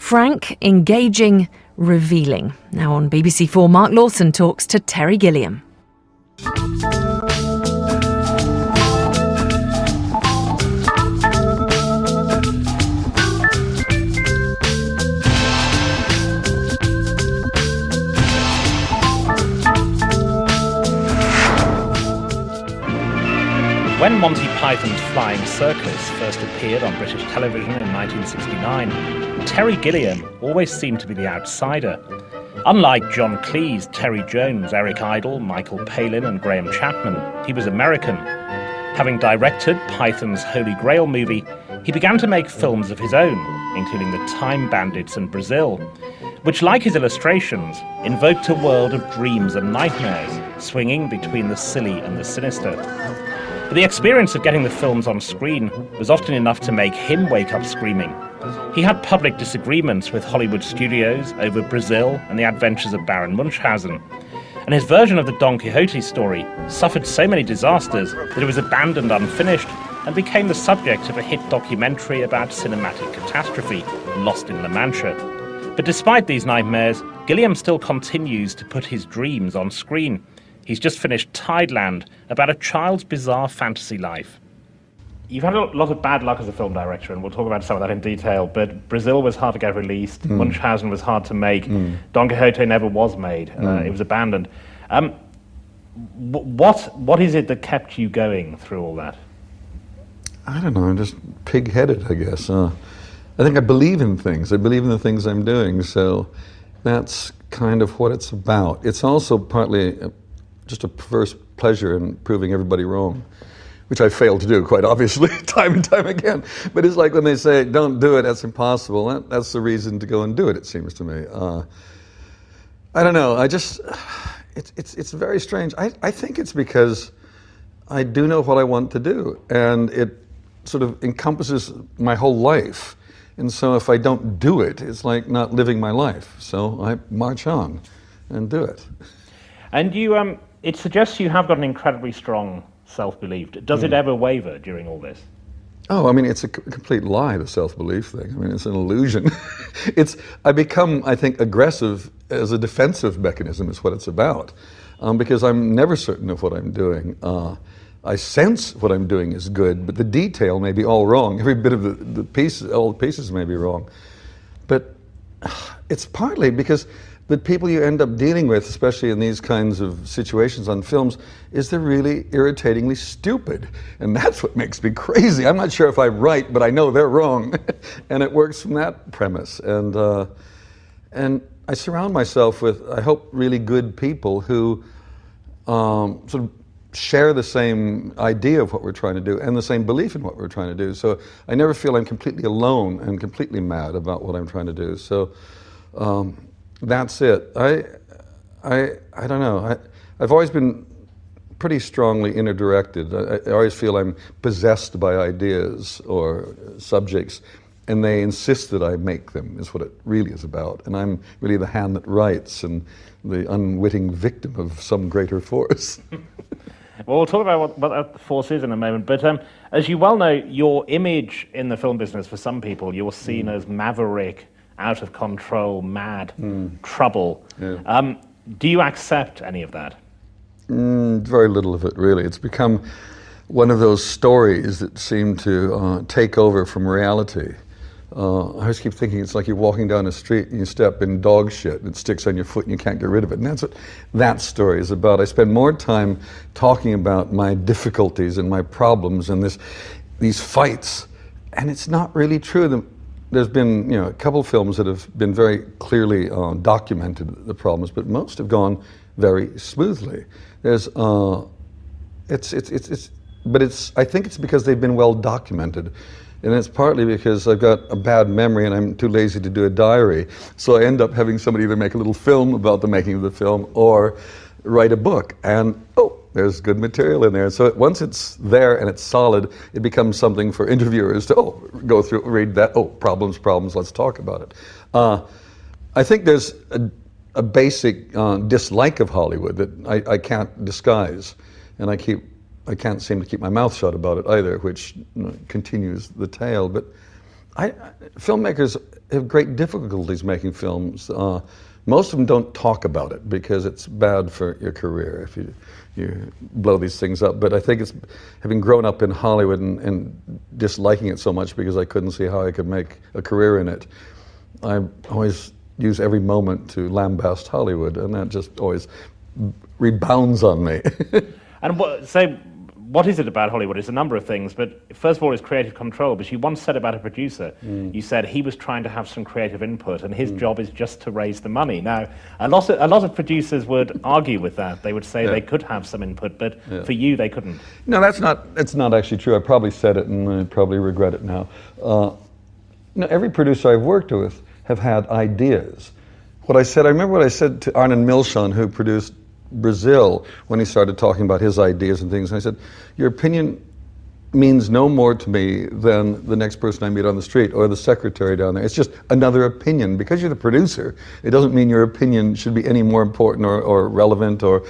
Frank, engaging, revealing. Now on BBC4, Mark Lawson talks to Terry Gilliam. When Monty Python's Flying Circus first appeared on British television in 1969, Terry Gilliam always seemed to be the outsider. Unlike John Cleese, Terry Jones, Eric Idle, Michael Palin and Graham Chapman, he was American. Having directed Python's Holy Grail movie, he began to make films of his own, including The Time Bandits and Brazil, which, like his illustrations, invoked a world of dreams and nightmares, swinging between the silly and the sinister. But the experience of getting the films on screen was often enough to make him wake up screaming. He had public disagreements with Hollywood studios over Brazil and the adventures of Baron Munchausen. And his version of the Don Quixote story suffered so many disasters that it was abandoned unfinished and became the subject of a hit documentary about cinematic catastrophe, Lost in La Mancha. But despite these nightmares, Gilliam still continues to put his dreams on screen. He's just finished Tideland, about a child's bizarre fantasy life. You've had a lot of bad luck as a film director, and we'll talk about some of that in detail, but Brazil was hard to get released, Munchausen was hard to make, Don Quixote never was made, it was abandoned. What is it that kept you going through all that? I don't know, I'm just pig-headed, I guess. I think I believe in things. I believe in the things I'm doing, so that's kind of what it's about. It's also partly just a perverse pleasure in proving everybody wrong, which I failed to do, quite obviously, time and time again. But it's like when they say, don't do it, that's impossible. That's the reason to go and do it, it seems to me. I don't know, it's very strange. I think it's because I do know what I want to do, and it sort of encompasses my whole life. And so if I don't do it, it's like not living my life. So I march on and do it. And you, it suggests you have got an incredibly strong self-belief. Does it ever waver during all this? Oh, I mean, it's a complete lie, the self-belief thing. I mean, it's an illusion. I become, I think, aggressive as a defensive mechanism is what it's about, because I'm never certain of what I'm doing. I sense what I'm doing is good, but the detail may be all wrong. Every bit of all the pieces may be wrong. But it's partly because the people you end up dealing with, especially in these kinds of situations on films, is they're really irritatingly stupid. And that's what makes me crazy. I'm not sure if I'm right, but I know they're wrong. And it works from that premise. And I surround myself with, I hope, really good people who sort of share the same idea of what we're trying to do and the same belief in what we're trying to do. So I never feel I'm completely alone and completely mad about what I'm trying to do. So that's it. I don't know. I've always been pretty strongly inner-directed. I always feel I'm possessed by ideas or subjects, and they insist that I make them, is what it really is about. And I'm really the hand that writes and the unwitting victim of some greater force. Well, we'll talk about what that force is in a moment, but as you well know, your image in the film business, for some people, you're seen as maverick, out of control, mad, trouble. Yeah. Do you accept any of that? Very little of it, really. It's become one of those stories that seem to take over from reality. I always keep thinking it's like you're walking down a street and you step in dog shit and it sticks on your foot and you can't get rid of it. And that's what that story is about. I spend more time talking about my difficulties and my problems and these fights, and it's not really true. There's been a couple films that have been very clearly documented the problems, but most have gone very smoothly. There's I think it's because they've been well documented. And it's partly because I've got a bad memory and I'm too lazy to do a diary. So I end up having somebody either make a little film about the making of the film or write a book. And, there's good material in there. So once it's there and it's solid, it becomes something for interviewers to, go through, read that, problems, let's talk about it. I think there's a basic dislike of Hollywood that I can't disguise. And I can't seem to keep my mouth shut about it either, which continues the tale. But filmmakers have great difficulties making films. Most of them don't talk about it because it's bad for your career if you blow these things up. But I think it's having grown up in Hollywood and disliking it so much because I couldn't see how I could make a career in it. I always use every moment to lambast Hollywood, and that just always rebounds on me. And what is it about Hollywood? It's a number of things, but first of all, it's creative control. But you once said about a producer, you said he was trying to have some creative input, and his job is just to raise the money. Now, a lot of producers would argue with that. They would say they could have some input, but for you, they couldn't. No, that's not actually true. I probably said it, and I probably regret it now. Every producer I've worked with have had ideas. I remember what I said to Arnon Milchan, who produced Brazil, when he started talking about his ideas and things, and I said, your opinion means no more to me than the next person I meet on the street or the secretary down there. It's just another opinion. Because you're the producer, it doesn't mean your opinion should be any more important or relevant or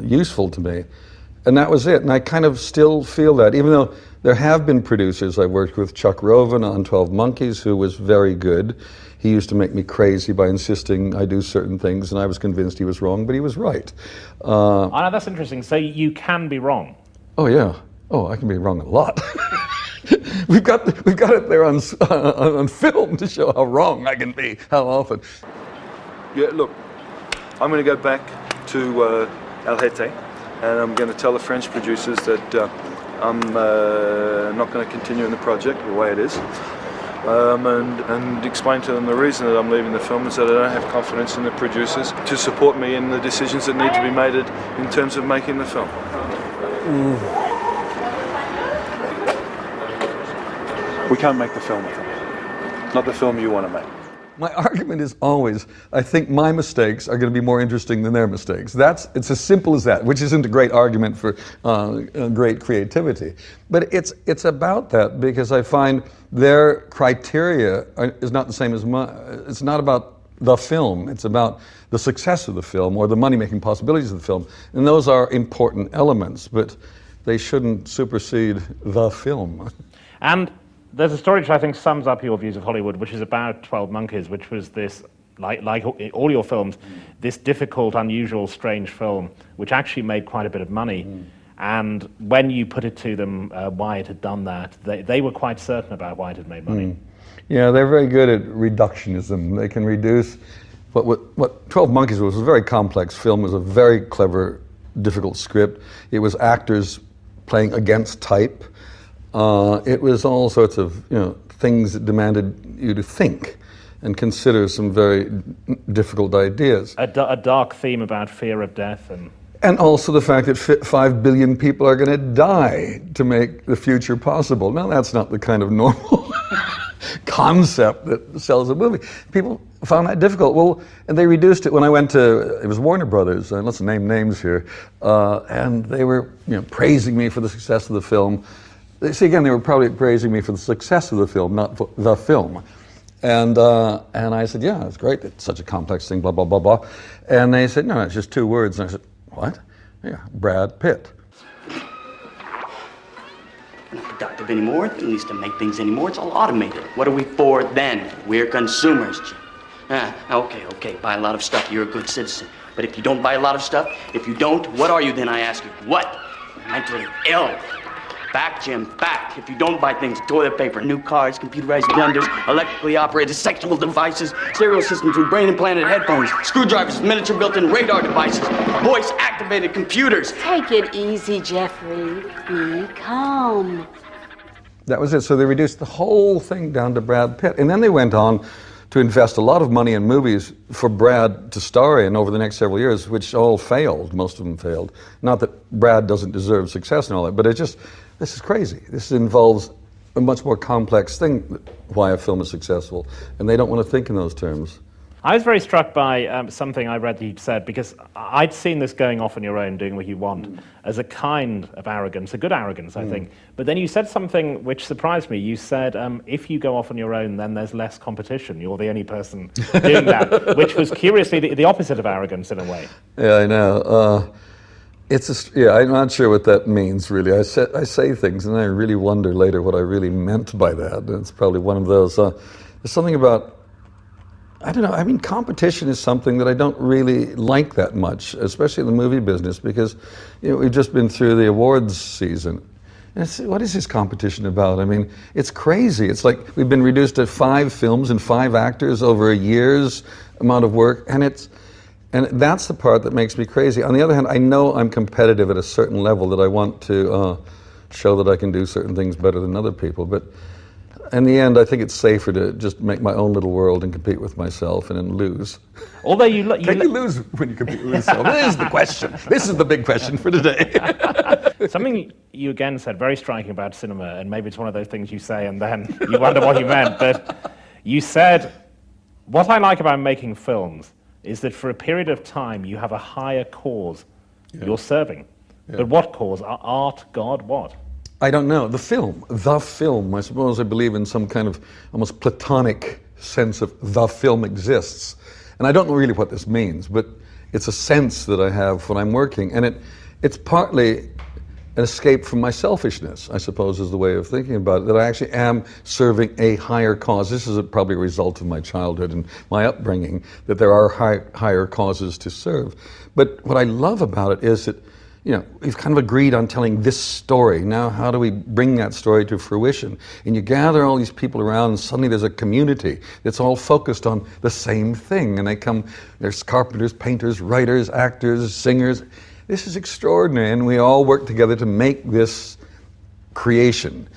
useful to me. And that was it. And I kind of still feel that, even though there have been producers. I worked with Chuck Roven on 12 Monkeys, who was very good. He used to make me crazy by insisting I do certain things, and I was convinced he was wrong, but he was right. That's interesting. So you can be wrong. Oh yeah. Oh, I can be wrong a lot. we've got it there on film to show how wrong I can be, how often. Yeah, look, I'm going to go back to El Hete, and I'm going to tell the French producers that I'm not going to continue in the project the way it is. And explain to them the reason that I'm leaving the film is that I don't have confidence in the producers to support me in the decisions that need to be made in terms of making the film. We can't make the film with them. Not the film you want to make. My argument is always, I think my mistakes are going to be more interesting than their mistakes. It's as simple as that, which isn't a great argument for great creativity. But it's about that, because I find their criteria is not the same as mine. It's not about the film. It's about the success of the film or the money-making possibilities of the film. And those are important elements, but they shouldn't supersede the film. And there's a story which I think sums up your views of Hollywood, which is about 12 Monkeys, which was this, like all your films, this difficult, unusual, strange film, which actually made quite a bit of money. And when you put it to them why it had done that, they were quite certain about why it had made money. Yeah, they're very good at reductionism. They can reduce what 12 Monkeys was a very complex film. It was a very clever, difficult script. It was actors playing against type. It was all sorts of things that demanded you to think and consider some very difficult ideas. A dark theme about fear of death and also the fact that 5 billion people are going to die to make the future possible. Now, that's not the kind of normal concept that sells a movie. People found that difficult. Well, and they reduced it when I went to, it was Warner Brothers, and let's name names here, and they were praising me for the success of the film. See, again, they were probably praising me for the success of the film, not for the film. And I said, yeah, it's great. It's such a complex thing, blah, blah, blah, blah. And they said, no, it's just 2 words. And I said, what? Yeah, Brad Pitt. We're not productive anymore, at least to make things anymore. It's all automated. What are we for then? We're consumers, Jim. Okay, buy a lot of stuff. You're a good citizen. But if you don't buy a lot of stuff, what are you then, I ask you? What? Mentally ill. Fact, Jim, fact. If you don't buy things, toilet paper, new cars, computerized blenders, electrically operated sexual devices, stereo systems with brain-implanted headphones, screwdrivers, miniature built-in radar devices, voice-activated computers. Take it easy, Jeffrey. Be calm. That was it. So they reduced the whole thing down to Brad Pitt. And then they went on to invest a lot of money in movies for Brad to star in over the next several years, which all failed. Most of them failed. Not that Brad doesn't deserve success and all that, but this is crazy. This involves a much more complex thing, why a film is successful, and they don't want to think in those terms. I was very struck by something I read that you'd said, because I'd seen this going off on your own, doing what you want, as a kind of arrogance, a good arrogance, I think. But then you said something which surprised me. You said, if you go off on your own, then there's less competition. You're the only person doing that, which was curiously the opposite of arrogance in a way. Yeah, I know. Yeah, I'm not sure what that means, really. I say things, and I really wonder later what I really meant by that. And it's probably one of those. There's something about, I don't know, I mean, competition is something that I don't really like that much, especially in the movie business, because we've just been through the awards season. And what is this competition about? I mean, it's crazy. It's like we've been reduced to 5 films and 5 actors over a year's amount of work, and that's the part that makes me crazy. On the other hand, I know I'm competitive at a certain level, that I want to show that I can do certain things better than other people. But in the end, I think it's safer to just make my own little world and compete with myself and then lose. Although Can you lose when you compete with yourself? This is the question. This is the big question for today. Something you again said very striking about cinema, and maybe it's one of those things you say and then you wonder what you meant, but you said, what I like about making films is that for a period of time you have a higher cause you're serving. Yeah. But what cause? Art, God, what? I don't know. The film. I suppose I believe in some kind of almost platonic sense of the film exists. And I don't know really what this means, but it's a sense that I have when I'm working. And it's partly an escape from my selfishness, I suppose, is the way of thinking about it, that I actually am serving a higher cause. This is probably a result of my childhood and my upbringing, that there are higher causes to serve. But what I love about it is that, we've kind of agreed on telling this story. Now, how do we bring that story to fruition? And you gather all these people around, and suddenly there's a community that's all focused on the same thing. And there's carpenters, painters, writers, actors, singers. This is extraordinary, and we all work together to make this creation.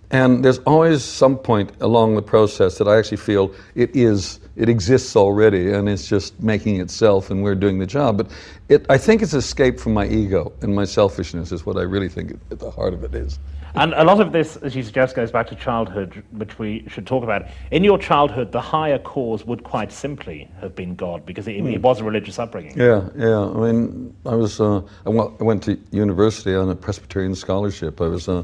And there's always some point along the process that I actually feel it exists already, and it's just making itself, and we're doing the job. But I think it's escape from my ego and my selfishness is what I really think at the heart of it is. And a lot of this, as you suggest, goes back to childhood, which we should talk about. In your childhood, the higher cause would quite simply have been God, because it was a religious upbringing. Yeah. I mean, I went to university on a Presbyterian scholarship. I was, in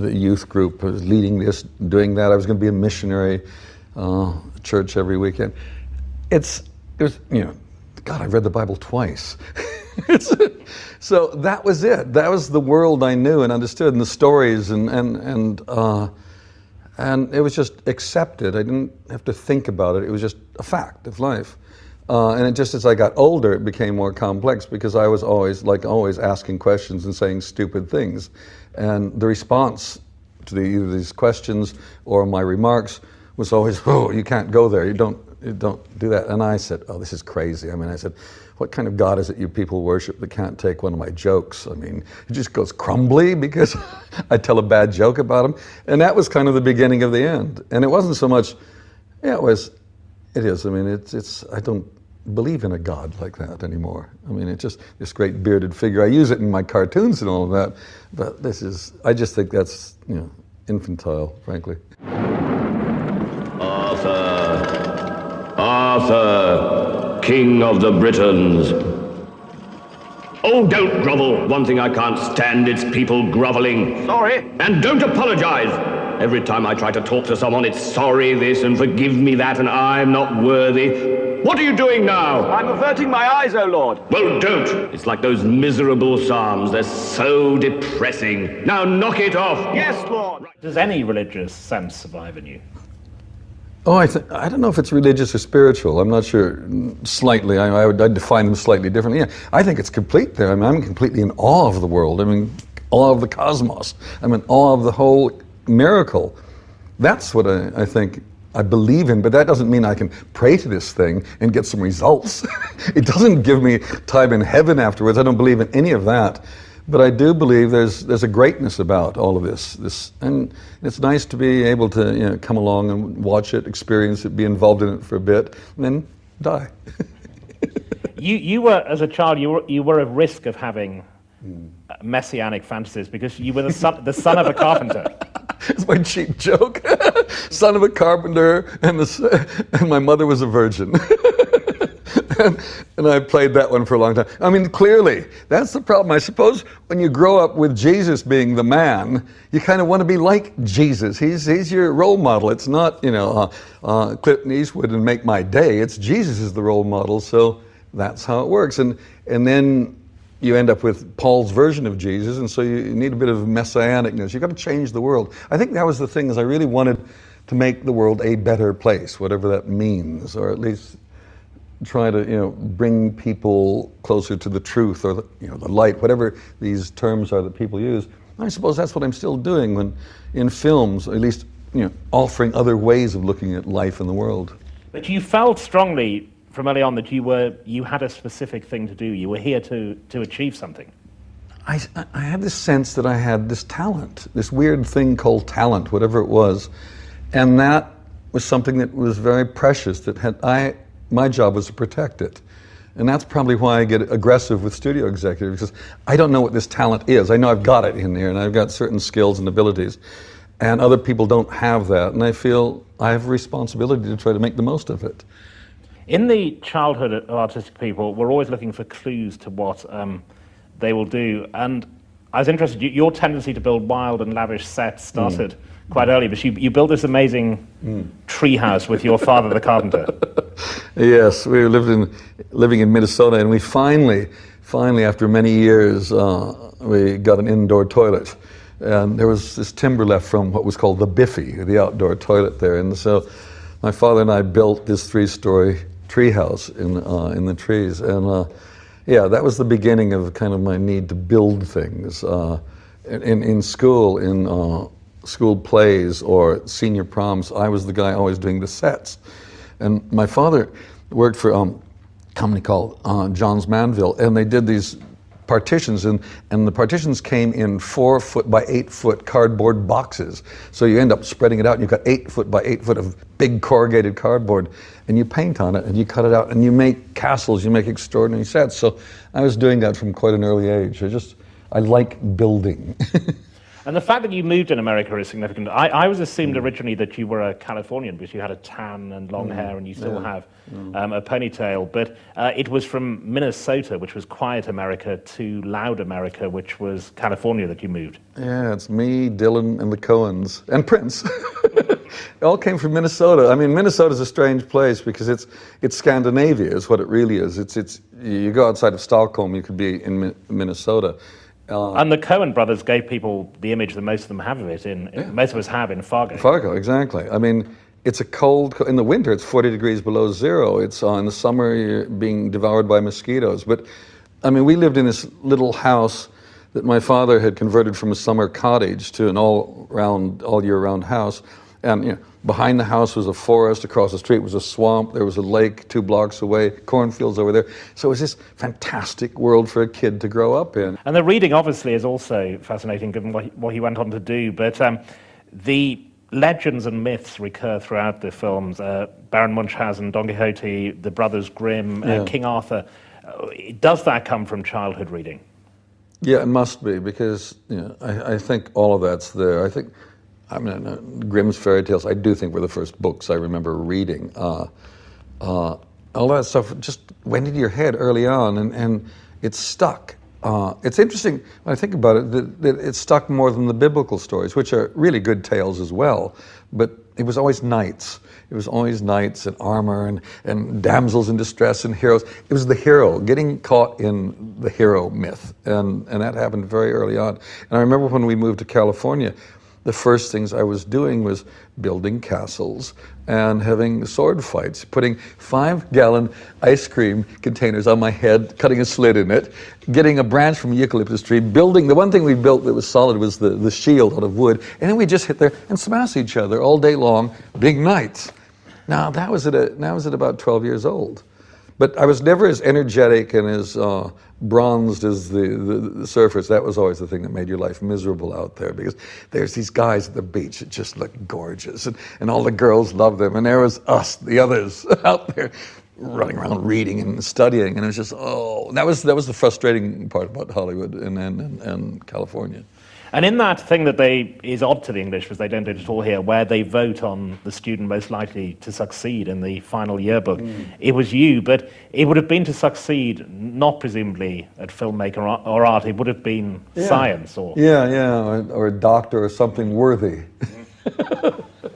the youth group. I was leading this, doing that. I was going to be a missionary, church every weekend. God, I've read the Bible twice. So that was it. That was the world I knew and understood, and the stories, and it was just accepted. I didn't have to think about it. It was just a fact of life. And it just as I got older, it became more complex, because I was always asking questions and saying stupid things, and the response to either these questions or my remarks was always, "Oh, you can't go there. You don't do that." And I said, "Oh, this is crazy." I mean, I said, "What kind of God is it you people worship that can't take one of my jokes? I mean, it just goes crumbly because I tell a bad joke about him." And that was kind of the beginning of the end. And it wasn't so much, it is. I mean, I don't believe in a God like that anymore. I mean, it's just this great bearded figure. I use it in my cartoons and all of that, but I just think that's, infantile, frankly. Arthur, King of the Britons. Oh, don't grovel. One thing I can't stand, it's people groveling. Sorry. And don't apologize. Every time I try to talk to someone, it's sorry this and forgive me that, and I'm not worthy. What are you doing now? I'm averting my eyes, O Lord. Well, don't. It's like those miserable psalms. They're so depressing. Now knock it off. Yes, Lord. Does any religious sense survive in you? Oh, I don't know if it's religious or spiritual. I'm not sure. Slightly. I'd define them slightly differently. Yeah, I think it's complete there. I mean, I'm completely in awe of the world. I mean, awe of the cosmos. I'm in awe of the whole miracle. That's what I think I believe in, but that doesn't mean I can pray to this thing and get some results. It doesn't give me time in heaven afterwards. I don't believe in any of that. But I do believe there's a greatness about all of this, and it's nice to be able to come along and watch it, experience it, be involved in it for a bit, and then die. You were, as a child, you were at risk of having messianic fantasies because you were the son of a carpenter. It's my cheap joke. Son of a carpenter, and my mother was a virgin. And I played that one for a long time. I mean, clearly, that's the problem. I suppose when you grow up with Jesus being the man, you kind of want to be like Jesus. He's your role model. It's not, Clint Eastwood and Make My Day. It's Jesus is the role model, so that's how it works. And then you end up with Paul's version of Jesus, and so you need a bit of messianicness. You've got to change the world. I think that was the thing, is I really wanted to make the world a better place, whatever that means, or at least try to, bring people closer to the truth or the light, whatever these terms are that people use. I suppose that's what I'm still doing when in films, at least, offering other ways of looking at life in the world. But you felt strongly from early on that you had a specific thing to do. You were here to achieve something. I had this sense that I had this talent, this weird thing called talent, whatever it was, and that was something that was very precious. My job was to protect it, and that's probably why I get aggressive with studio executives, because I don't know what this talent is. I know I've got it in there, and I've got certain skills and abilities, and other people don't have that, and I feel I have a responsibility to try to make the most of it. In the childhood of artistic people, we're always looking for clues to what they will do. And I was interested, your tendency to build wild and lavish sets started quite early, but you built this amazing treehouse with your father, the carpenter. Yes, we were living in Minnesota, and we finally, after many years, we got an indoor toilet. And there was this timber left from what was called the Biffy, the outdoor toilet there. And so my father and I built this 3-story treehouse in the trees, and that was the beginning of kind of my need to build things in school, in school plays or senior proms. I was the guy always doing the sets, and my father worked for a company called John's Manville, and they did these partitions, and the partitions came in 4-foot by 8-foot cardboard boxes. So you end up spreading it out, and you've got 8-foot by 8-foot of big corrugated cardboard, and you paint on it, and you cut it out, and you make castles, you make extraordinary sets. So I was doing that from quite an early age. I like building. And the fact that you moved in America is significant. I was assumed originally that you were a Californian because you had a tan and long hair, and you still have a ponytail. But it was from Minnesota, which was quiet America, to loud America, which was California, that you moved. Yeah, it's me, Dylan, and the Coens, and Prince. It all came from Minnesota. I mean, Minnesota's a strange place because it's Scandinavia is what it really is. It's you go outside of Stockholm, you could be in Minnesota. And the Coen brothers gave people the image that most of them have of it, most of us have in Fargo. Fargo, exactly. I mean, it's a cold, in the winter it's 40 degrees below zero. It's in the summer you're being devoured by mosquitoes. But, I mean, we lived in this little house that my father had converted from a summer cottage to an all year round house. And behind the house was a forest, across the street was a swamp, there was a lake 2 blocks away, cornfields over there. So it was this fantastic world for a kid to grow up in. And the reading obviously is also fascinating given what he went on to do, but the legends and myths recur throughout the films. Baron Munchausen, Don Quixote, the Brothers Grimm, King Arthur. Does that come from childhood reading? Yeah, it must be, because I think all of that's there. Grimm's fairy tales, I do think, were the first books I remember reading. All that stuff just went into your head early on, and it stuck. It's interesting when I think about it that it stuck more than the biblical stories, which are really good tales as well. But it was always knights. It was always knights and armor and damsels in distress and heroes. It was the hero, getting caught in the hero myth, and that happened very early on. And I remember when we moved to California, the first things I was doing was building castles and having sword fights, putting 5-gallon ice cream containers on my head, cutting a slit in it, getting a branch from a eucalyptus tree, building. The one thing we built that was solid was the shield out of wood, and then we just hit there and smash each other all day long, big knights. Now that was at about 12 years old. But I was never as energetic and as bronzed as the surfers. That was always the thing that made your life miserable out there, because there's these guys at the beach that just look gorgeous, and all the girls love them, and there was us, the others, out there running around reading and studying, and it was just, that was the frustrating part about Hollywood and California. And in that thing that is odd to the English, because they don't do it at all here, where they vote on the student most likely to succeed in the final yearbook, it was you, but it would have been to succeed, not presumably at filmmaker or art, it would have been science or... or a doctor or something worthy.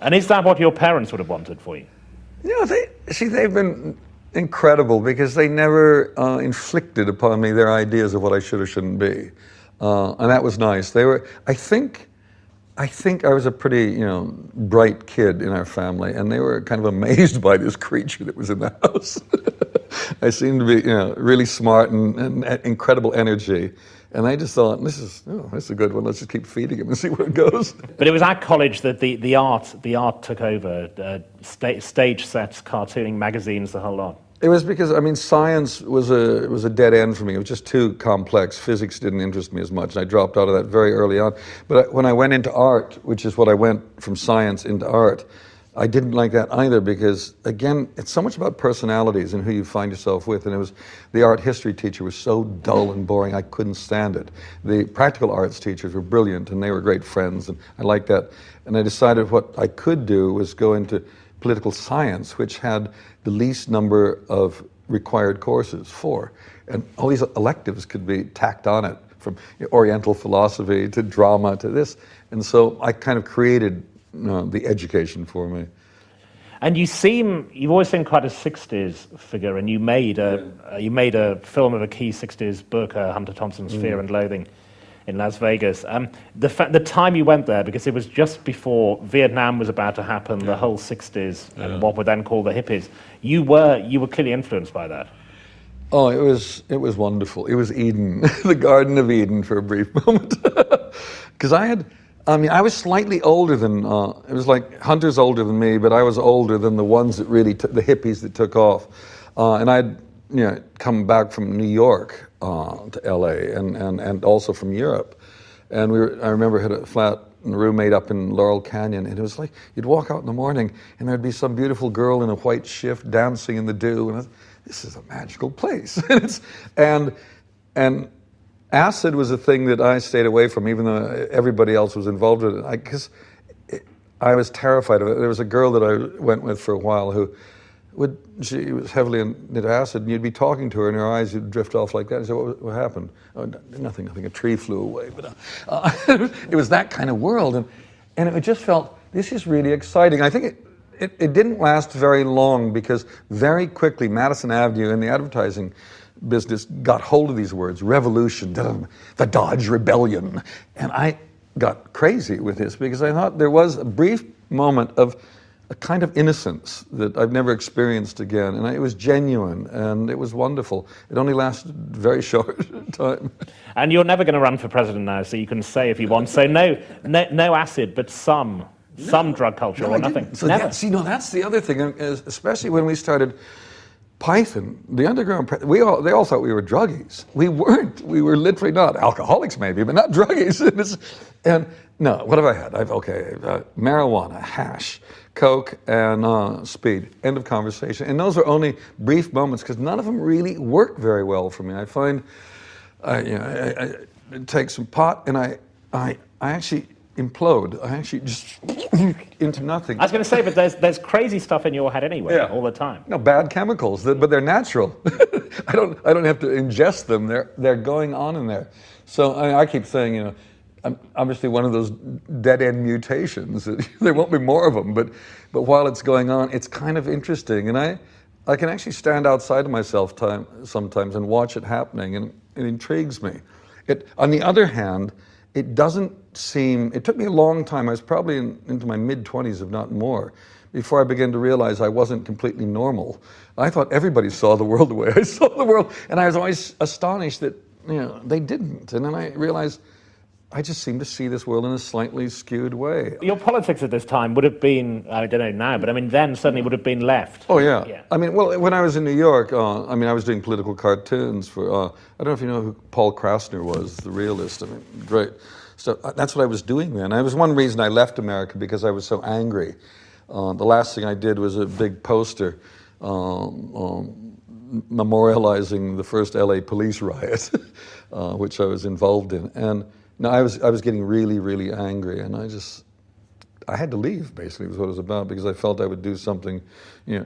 And is that what your parents would have wanted for you? They've been incredible because they never inflicted upon me their ideas of what I should or shouldn't be. And that was nice. They were, I think I was a pretty, bright kid in our family, and they were kind of amazed by this creature that was in the house. I seemed to be, really smart and incredible energy. And I just thought, this is a good one. Let's just keep feeding him and see where it goes. But it was at college that the art took over, stage sets, cartooning, magazines, the whole lot. It was because, science was a dead end for me. It was just too complex. Physics didn't interest me as much, and I dropped out of that very early on. But when I went into art, which is what I went from science into art, I didn't like that either because, again, it's so much about personalities and who you find yourself with. And the art history teacher was so dull and boring, I couldn't stand it. The practical arts teachers were brilliant, and they were great friends, and I liked that. And I decided what I could do was go into political science, which had the least number of required courses, 4. And all these electives could be tacked on it, from Oriental philosophy to drama to this. And so I kind of created the education for me. And you've always been quite a 60s figure, and you made a film of a key 60s book, Hunter Thompson's Fear and Loathing in Las Vegas. The time you went there, because it was just before Vietnam was about to happen, the whole 60s, and what were then called the hippies, you were clearly influenced by that. Oh, it was wonderful. It was Eden, the Garden of Eden for a brief moment. Because I was slightly older than, it was like Hunter's older than me, but I was older than the ones that really, the hippies that took off. And I'd come back from New York to LA and also from Europe. And I remember had a flat roommate up in Laurel Canyon, and it was like, you'd walk out in the morning and there'd be some beautiful girl in a white shift dancing in the dew, and this is a magical place. and acid was a thing that I stayed away from, even though everybody else was involved with it, because I was terrified of it. There was a girl that I went with for a while she was heavily into acid, and you'd be talking to her, and her eyes would drift off like that. And said, what happened? Oh, nothing. A tree flew away. But it was that kind of world, and it just felt, this is really exciting. I think it didn't last very long, because very quickly Madison Avenue and the advertising business got hold of these words, revolution, the Dodge Rebellion. And I got crazy with this because I thought there was a brief moment of a kind of innocence that I've never experienced again. And it was genuine and it was wonderful. It only lasted a very short time. And you're never going to run for president now, so you can say if you want. So no acid, but some drug culture or nothing. So never. That's the other thing, especially when we started Python, the underground, they all thought we were druggies. We weren't. We were literally not. Alcoholics maybe, but not druggies. And no, what have I had? Marijuana, hash, coke, and speed. End of conversation. And those are only brief moments because none of them really work very well for me. I find, I take some pot and I actually implode. I actually just into nothing. I was going to say, but there's crazy stuff in your head anyway, all the time. No, bad chemicals, but they're natural. I don't have to ingest them. They're going on in there. So I keep saying, I'm obviously one of those dead-end mutations. There won't be more of them, but while it's going on, it's kind of interesting. And I can actually stand outside of myself sometimes and watch it happening, and it intrigues me. On the other hand, it took me a long time, I was probably into my mid-20s, if not more, before I began to realize I wasn't completely normal. I thought everybody saw the world the way I saw the world, and I was always astonished that they didn't. And then I realized I just seem to see this world in a slightly skewed way. Your politics at this time would have been, I don't know now, but then certainly would have been left. Oh, yeah. When I was in New York, I was doing political cartoons for, I don't know if you know who Paul Krasner was, the realist. Great stuff. That's what I was doing then. It was one reason I left America, because I was so angry. The last thing I did was a big poster memorializing the first LA police riot, which I was involved in. And no, I was getting really, really angry, and I had to leave, basically, was what it was about, because I felt I would do something,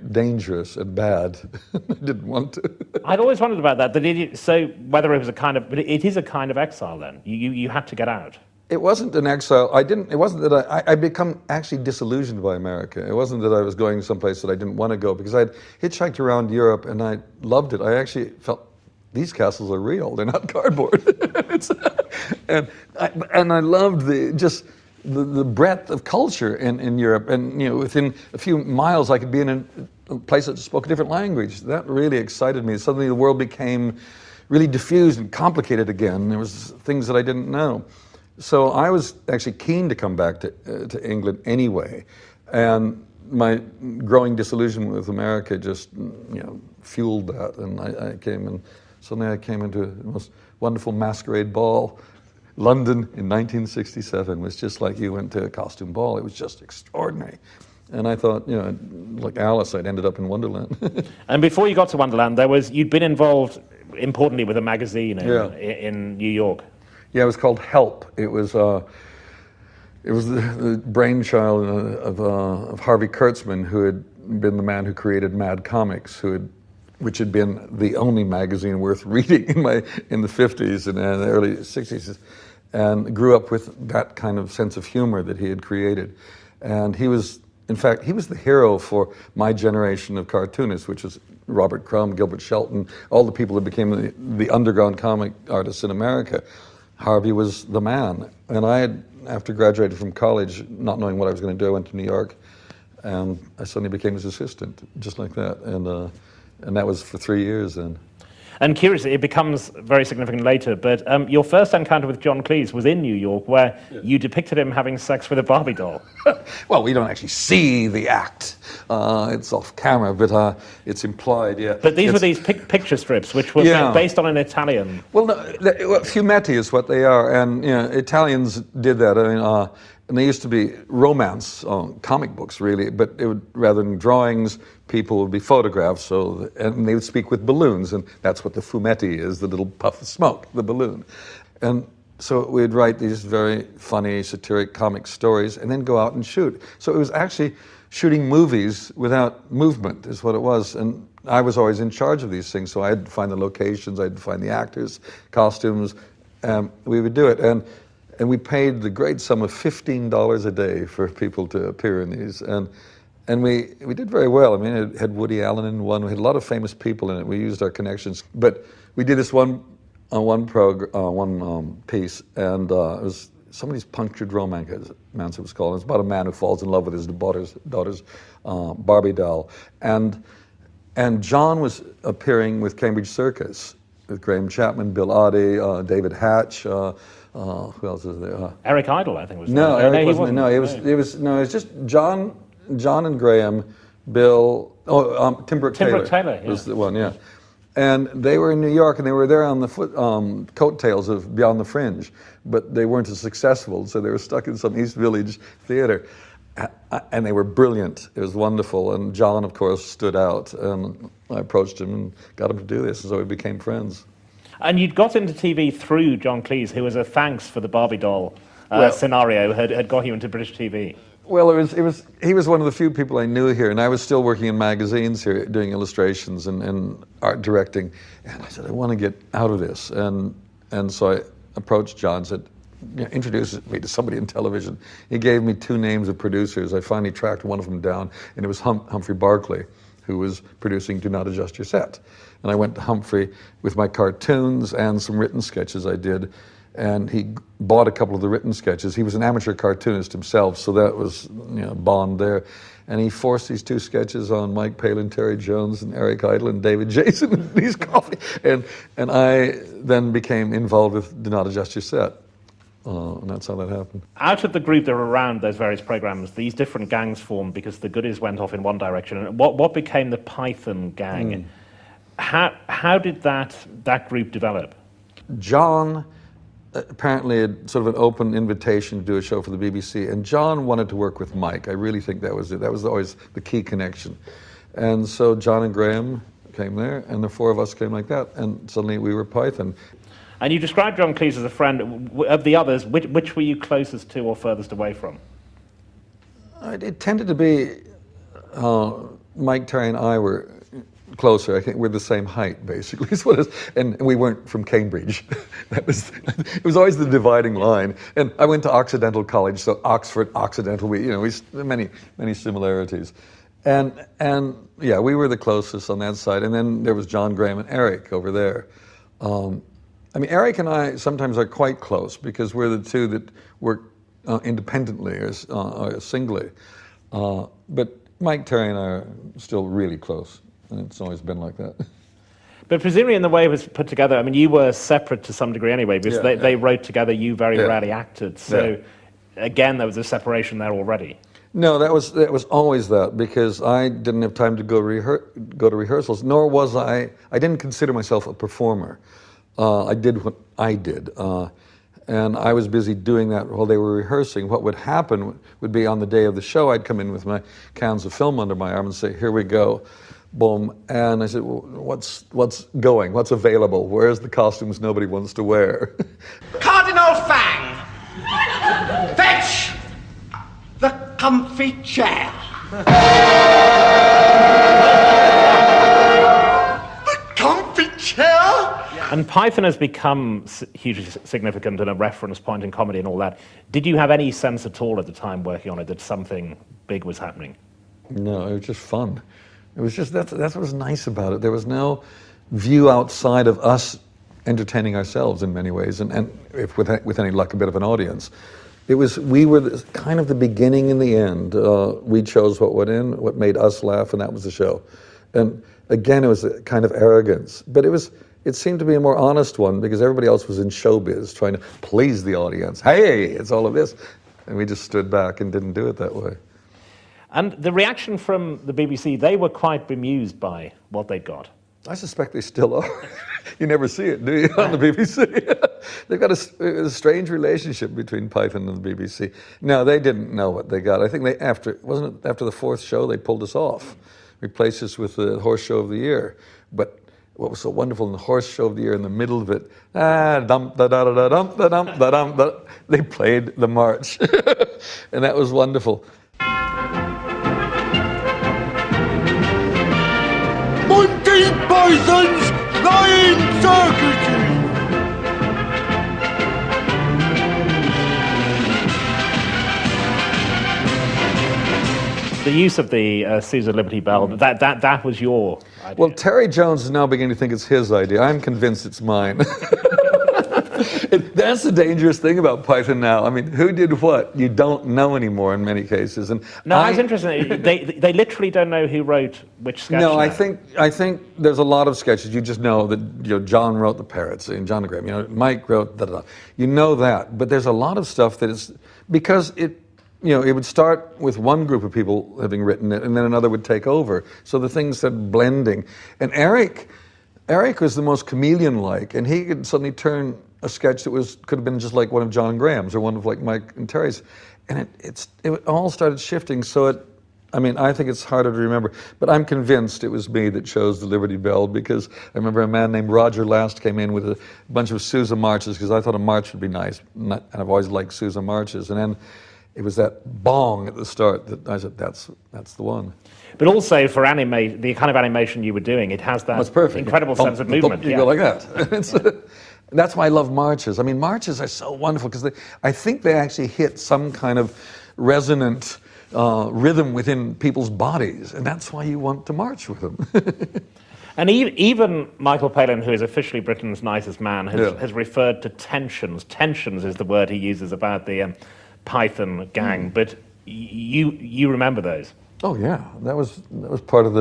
dangerous and bad. I didn't want to. I'd always wondered about that. So whether it was but it is a kind of exile then. You had to get out. It wasn't an exile. It wasn't that I become actually disillusioned by America. It wasn't that I was going someplace that I didn't want to go, because I'd hitchhiked around Europe and I loved it. I actually felt these castles are real. They're not cardboard. and I loved the breadth of culture in Europe. And within a few miles, I could be in a place that spoke a different language. That really excited me. Suddenly, the world became really diffused and complicated again. There was things that I didn't know. So I was actually keen to come back to England anyway, and my growing disillusionment with America just fueled that, and I came, and suddenly I came into the most wonderful masquerade ball. London in 1967 was just like you went to a costume ball. It was just extraordinary. And I thought, like Alice, I'd ended up in Wonderland. And before you got to Wonderland, you'd been involved importantly with a magazine in New York. Yeah, it was called Help. It was the brainchild of Harvey Kurtzman, who had been the man who created Mad Comics, which had been the only magazine worth reading in the 50s and the early 60s, and grew up with that kind of sense of humor that he had created. And he was the hero for my generation of cartoonists, which was Robert Crumb, Gilbert Shelton, all the people that became the underground comic artists in America. Harvey was the man. And I had, after graduating from college, not knowing what I was going to do, I went to New York, and I suddenly became his assistant, just like that. And that was for 3 years then. And curiously, it becomes very significant later, but your first encounter with John Cleese was in New York, where you depicted him having sex with a Barbie doll. Well, we don't actually see the act. It's off camera, but it's implied, yeah. But these were these picture strips, which were based on an Italian. Well, no, fumetti is what they are, and Italians did that. I mean, and they used to be romance comic books, really, but rather than drawings, people would be photographed, and they would speak with balloons, and that's what the fumetti is, the little puff of smoke, the balloon. And so we'd write these very funny, satiric comic stories, and then go out and shoot. So it was actually shooting movies without movement, is what it was. And I was always in charge of these things, so I'd find the locations, I'd find the actors, costumes, we would do it. And we paid the great sum of $15 a day for people to appear in these. And we did very well. I mean, it had Woody Allen in one. We had a lot of famous people in it. We used our connections. But we did this one piece, and it was Somebody's Punctured Romance, it was called. It's about a man who falls in love with his daughter's Barbie doll. And John was appearing with Cambridge Circus, with Graham Chapman, Bill Oddie, David Hatch, who else is there? Eric Idle, I think, was there. No, Eric wasn't. No, it was just John and Graham, Bill. Tim Brooke Taylor was the one. Yeah, and they were in New York, and they were there on the coattails of Beyond the Fringe, but they weren't as successful, so they were stuck in some East Village theater, and they were brilliant. It was wonderful, and John, of course, stood out, and I approached him and got him to do this, and so we became friends. And you'd got into TV through John Cleese, who was a thanks for the Barbie doll scenario, had got you into British TV. Well, he was one of the few people I knew here, and I was still working in magazines here, doing illustrations and art directing. And I said, I want to get out of this. And so I approached John, said, introduce me to somebody in television. He gave me 2 names of producers. I finally tracked one of them down, and it was Humphrey Barclay, who was producing Do Not Adjust Your Set. And I went to Humphrey with my cartoons and some written sketches I did, and he bought a couple of the written sketches. He was an amateur cartoonist himself, so that was a bond there. And he forced these 2 sketches on Mike Palin, Terry Jones, and Eric Idle, and David Jason, and these coffee. And I then became involved with Do Not Adjust Your Set. And that's how that happened. Out of the group that were around those various programs, these different gangs formed because the goodies went off in one direction. And what became the Python gang? How did that group develop? John apparently had sort of an open invitation to do a show for the BBC, and John wanted to work with Mike. I really think that was it. That was always the key connection. And so John and Graham came there, and the 4 of us came like that, and suddenly we were Python. And you described John Cleese as a friend. Of the others, which were you closest to or furthest away from? It tended to be Mike, Terry, and I were closer. I think we're the same height, basically. Is what it is. And we weren't from Cambridge. It was always the dividing line. And I went to Occidental College, so Oxford, Occidental. We many similarities. And yeah, we were the closest on that side. And then there was John, Graham, and Eric over there. I mean, Eric and I sometimes are quite close because we're the two that work independently or singly. But Mike, Terry, and I are still really close, and it's always been like that. But presumably in the way it was put together, I mean, you were separate to some degree anyway, because they wrote together, you very rarely acted. So again, there was a separation there already. No, that was always that, because I didn't have time to go to rehearsals, nor was I didn't consider myself a performer. I did what I did. And I was busy doing that while they were rehearsing. What would happen would be on the day of the show, I'd come in with my cans of film under my arm and say, here we go, boom. And I said, well, what's going? What's available? Where's the costumes nobody wants to wear? Cardinal Fang, fetch the comfy chair. The comfy chair? And Python has become hugely significant and a reference point in comedy and all that. Did you have any sense at all at the time working on it that something big was happening? No, it was just fun. It was just, that's what was nice about it. There was no view outside of us entertaining ourselves in many ways, and if with any luck, a bit of an audience. We were kind of the beginning and the end. We chose what went in, what made us laugh, and that was the show. And again, it was a kind of arrogance, but it seemed to be a more honest one because everybody else was in showbiz trying to please the audience. Hey, it's all of this. And we just stood back and didn't do it that way. And the reaction from the BBC, they were quite bemused by what they'd got. I suspect they still are. You never see it, do you, on the BBC? They've got a strange relationship between Python and the BBC. No, they didn't know what they got. I think after the fourth show, they pulled us off, replaced us with the Horse Show of the Year. But what was so wonderful in the Horse Show of the Year, in the middle of it, they played the march. And that was wonderful. Monty Python's Flying Circuses! The use of the Caesar Liberty Bell, that was your idea. Well, Terry Jones is now beginning to think it's his idea. I'm convinced it's mine. That's the dangerous thing about Python now. I mean, who did what? You don't know anymore in many cases. And it's interesting. They literally don't know who wrote which sketch. No, now. I think there's a lot of sketches. You just know that John wrote the parrots and John Graham. Mike wrote da-da-da. You know that, but there's a lot of stuff that is because it would start with one group of people having written it, and then another would take over. So the things started blending. And Eric was the most chameleon-like, and he could suddenly turn a sketch that could have been just like one of John Graham's or one of like Mike and Terry's, and it all started shifting. So I think it's harder to remember, but I'm convinced it was me that chose the Liberty Bell because I remember a man named Roger Last came in with a bunch of Sousa marches because I thought a march would be nice, and I've always liked Sousa marches, and then it was that bong at the start that I said, that's the one. But also for the kind of animation you were doing, it has that incredible sense of movement. You go like that. That's why I love marches. I mean, marches are so wonderful because I think they actually hit some kind of resonant rhythm within people's bodies, and that's why you want to march with them. And even Michael Palin, who is officially Britain's nicest man, has referred to tensions. Tensions is the word he uses about the Python gang. But you remember those? Oh yeah, that was part of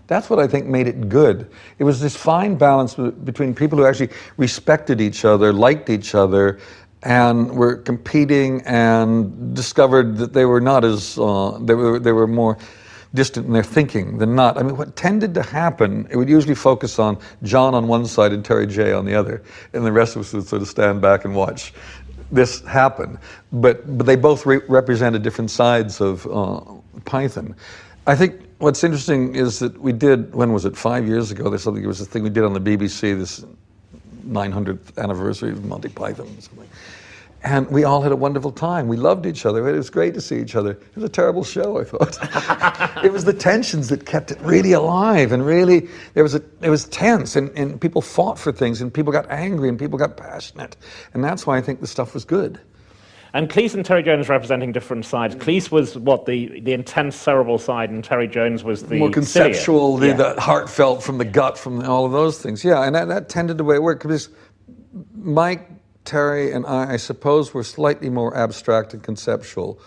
that's what I think made it good. It was this fine balance between people who actually respected each other, liked each other, and were competing and discovered that they were not as they were more distant in their thinking than not. I mean, what tended to happen, it would usually focus on John on one side and Terry J on the other, and the rest of us would sort of stand back and watch this happen. But they both represented different sides of Python. I think what's interesting is that we did, when was it, 5 years ago, it was a thing we did on the BBC, this 900th anniversary of Monty Python or something. And we all had a wonderful time. We loved each other. It was great to see each other. It was a terrible show, I thought. It was the tensions that kept it really alive, and really, it was tense, and people fought for things, and people got angry, and people got passionate. And that's why I think the stuff was good. And Cleese and Terry Jones representing different sides. Cleese was the intense cerebral side, and Terry Jones was the more conceptual, sillier. the heartfelt, from the gut, from all of those things. Yeah, and that tended the way it worked, because Mike, Terry, and I suppose, were slightly more abstract and conceptual,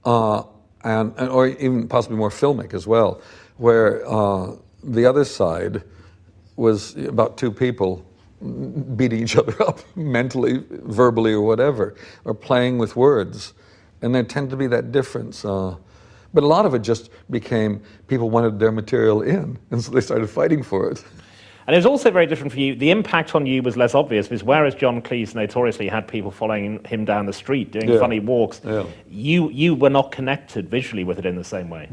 and or even possibly more filmic as well, where the other side was about two people beating each other up mentally, verbally, or whatever, or playing with words. And there tended to be that difference. But a lot of it just became people wanted their material in, and so they started fighting for it. And it was also very different for you. The impact on you was less obvious, because whereas John Cleese notoriously had people following him down the street, doing funny walks, you were not connected visually with it in the same way.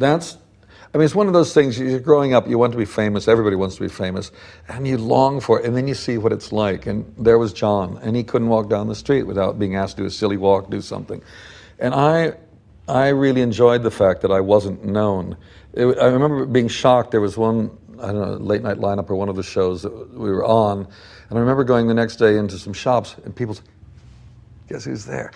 It's one of those things, you're growing up, you want to be famous, everybody wants to be famous, and you long for it, and then you see what it's like. And there was John, and he couldn't walk down the street without being asked to do a silly walk, do something. And I really enjoyed the fact that I wasn't known. I remember being shocked. There was one, I don't know, late night lineup or one of the shows that we were on, and I remember going the next day into some shops, and people said, guess who's there?